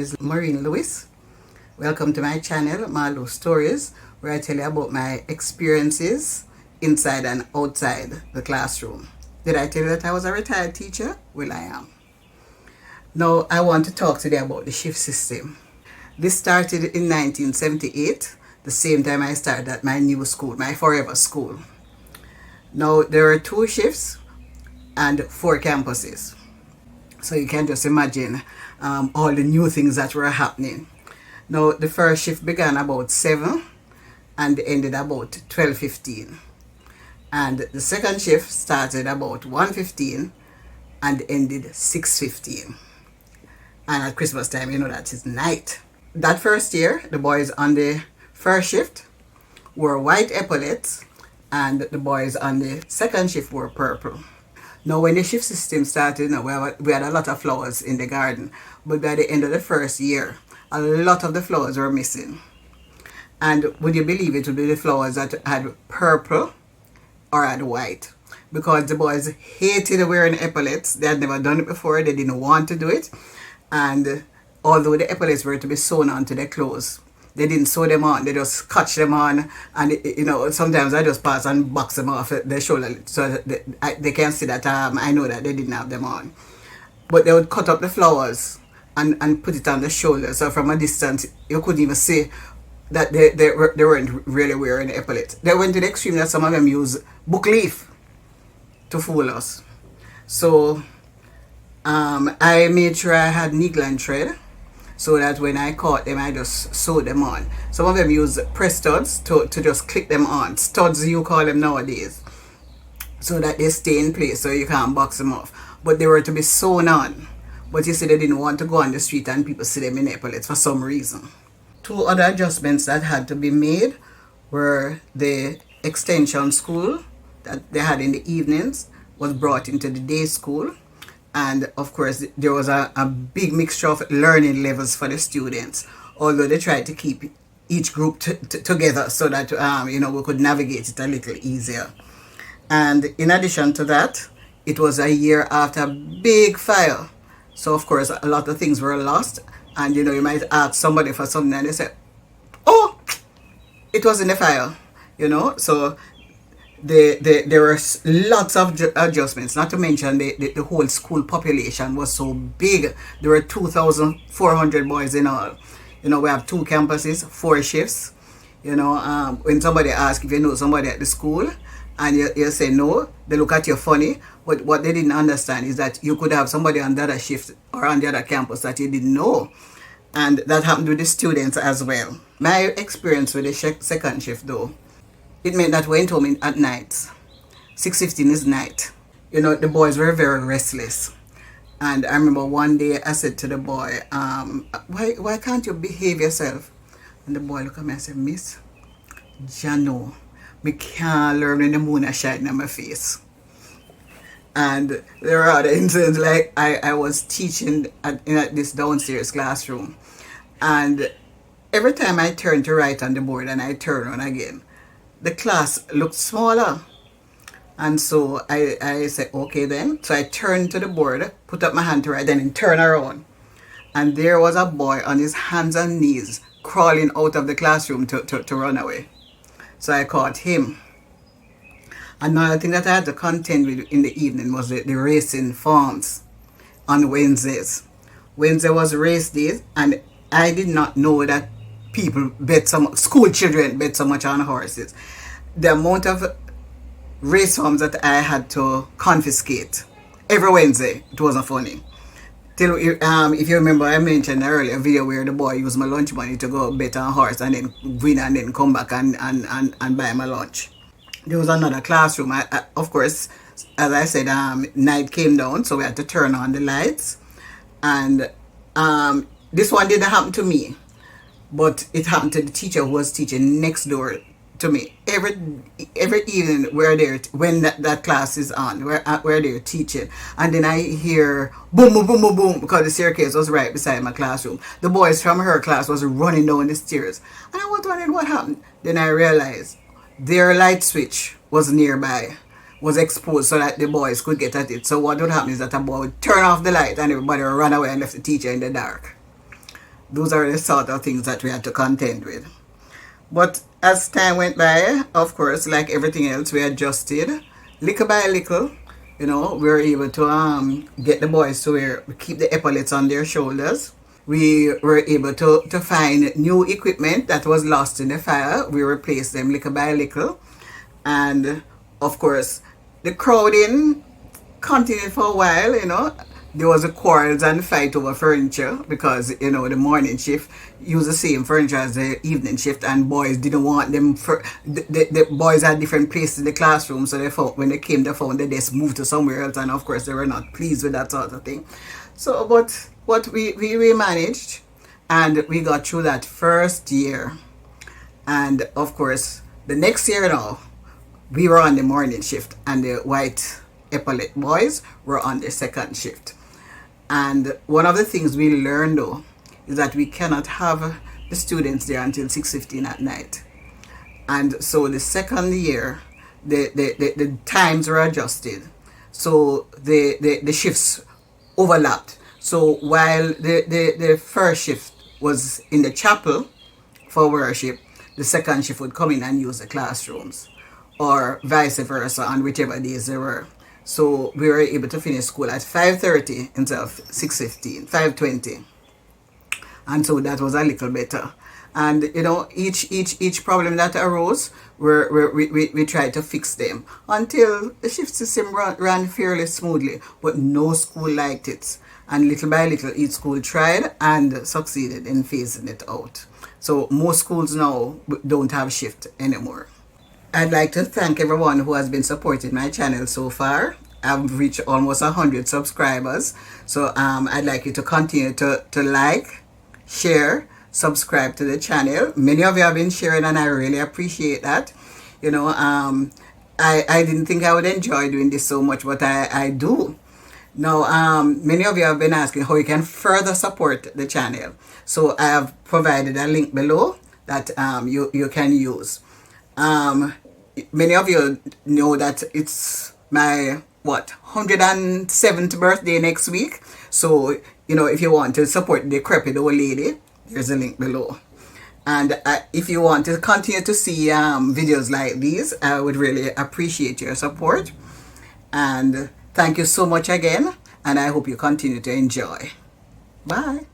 is Maureen Lewis. Welcome to my channel, Malu Stories, where I tell you about my experiences inside and outside the classroom. Did I tell you that I was a retired teacher? Well, I am. Now, I want to talk today about the shift system. This started in 1978, the same time I started at my new school, my forever school. Now, there are 2 shifts and 4 campuses. So you can just imagine all the new things that were happening. Now, the first shift began about 7 and ended about 12:15. And the second shift started about 1:15 and ended 6:15. And at Christmas time, you know that is night. That first year, the boys on the first shift wore white epaulets and the boys on the second shift wore purple. Now, when the shift system started, we had a lot of flowers in the garden. But by the end of the first year, a lot of the flowers were missing. And would you believe it would be the flowers that had purple or had white? Because the boys hated wearing epaulets. They had never done it before. They didn't want to do it. And although the epaulets were to be sewn onto their clothes, they didn't sew them on, they just scotch them on, and sometimes I just pass and box them off their shoulder so that they can see that I know that they didn't have them on. But they would cut up the flowers and put it on the shoulder, so from a distance you couldn't even see that they weren't really wearing epaulets. They went to the extreme that some of them used book leaf to fool us. So I made sure I had needle and thread, so that when I caught them, I just sewed them on. Some of them use press studs to just click them on. Studs, you call them nowadays. So that they stay in place so you can't box them off. But they were to be sewn on. But you see, they didn't want to go on the street and people see them in epaulets for some reason. 2 other adjustments that had to be made were the extension school that they had in the evenings was brought into the day school. And of course, there was a big mixture of learning levels for the students, although they tried to keep each group together so that we could navigate it a little easier. And in addition to that, it was a year after a big fire, so of course a lot of things were lost. And you might ask somebody for something and they say, "Oh, it was in the fire," so there were lots of adjustments, not to mention the whole school population was so big. There were 2,400 boys in all. We have 2 campuses, 4 shifts. When somebody asks if you know somebody at the school and you say no, they look at you funny. But what they didn't understand is that you could have somebody on the other shift or on the other campus that you didn't know. And that happened with the students as well. My experience with the second shift though, it meant that we went home at night. 6:15 is night. The boys were very restless. And I remember one day I said to the boy, why can't you behave yourself? And the boy looked at me and said, "Miss, Jano, me can't learn when the moon is shining on my face." And there were other incidents, like I was teaching in this downstairs classroom. And every time I turned to write on the board and I turn on again, the class looked smaller. And so I said, okay then. So I turned to the board, put up my hand to write, then turn around. And there was a boy on his hands and knees crawling out of the classroom to run away. So I caught him. Another thing that I had to contend with in the evening was the racing forms on Wednesdays. Wednesday was race day, and I did not know that school children bet so much on horses. The amount of race forms that I had to confiscate every Wednesday, it wasn't funny. Till if you remember, I mentioned earlier a video where the boy used my lunch money to go bet on horse and then win and then come back and buy my lunch. There was another classroom. Of course, as I said, night came down, so we had to turn on the lights. And this one didn't happen to me, but it happened to the teacher who was teaching next door to me. Every evening we're there when that class is on. We're there teaching, and then I hear boom, boom, boom, boom, boom, because the staircase was right beside my classroom. The boys from her class was running down the stairs, and I was wondering what happened. Then I realized their light switch was nearby, was exposed so that the boys could get at it. So what would happen is that a boy would turn off the light and everybody would run away and left the teacher in the dark. those are the sort of things that we had to contend with. But as time went by, of course, like everything else, we adjusted little by little. We were able to get the boys to keep the epaulets on their shoulders. We were able to find new equipment that was lost in the fire. We replaced them little by little. And of course, the crowding continued for a while. There was a quarrels and fight over furniture because, the morning shift used the same furniture as the evening shift, and boys didn't want them. The boys had different places in the classroom, so when they came, they found the desk moved to somewhere else, and of course they were not pleased with that sort of thing. So, but we managed, and we got through that first year. And of course, the next year now, we were on the morning shift, and the white epaulet boys were on the second shift. And one of the things we learned though is that we cannot have the students there until 6:15 at night. And so the second year, the times were adjusted. So the shifts overlapped. So while the first shift was in the chapel for worship, the second shift would come in and use the classrooms, or vice versa on whichever days they were. So we were able to finish school at 5:30 instead of 6:15, 5:20. And so that was a little better. And each problem that arose, we tried to fix them until the shift system ran fairly smoothly, but no school liked it. And little by little, each school tried and succeeded in phasing it out. So most schools now don't have shift anymore. I'd like to thank everyone who has been supporting my channel so far. I've reached almost 100 subscribers. So I'd like you to continue to like, share, subscribe to the channel. Many of you have been sharing, and I really appreciate that. I didn't think I would enjoy doing this so much, but I do. Now, many of you have been asking how you can further support the channel. So I have provided a link below that you can use. Many of you know that it's my 107th birthday next week. So if you want to support the decrepit old lady, there's a link below. And if you want to continue to see videos like these, I would really appreciate your support. And thank you so much again, and I hope you continue to enjoy. Bye.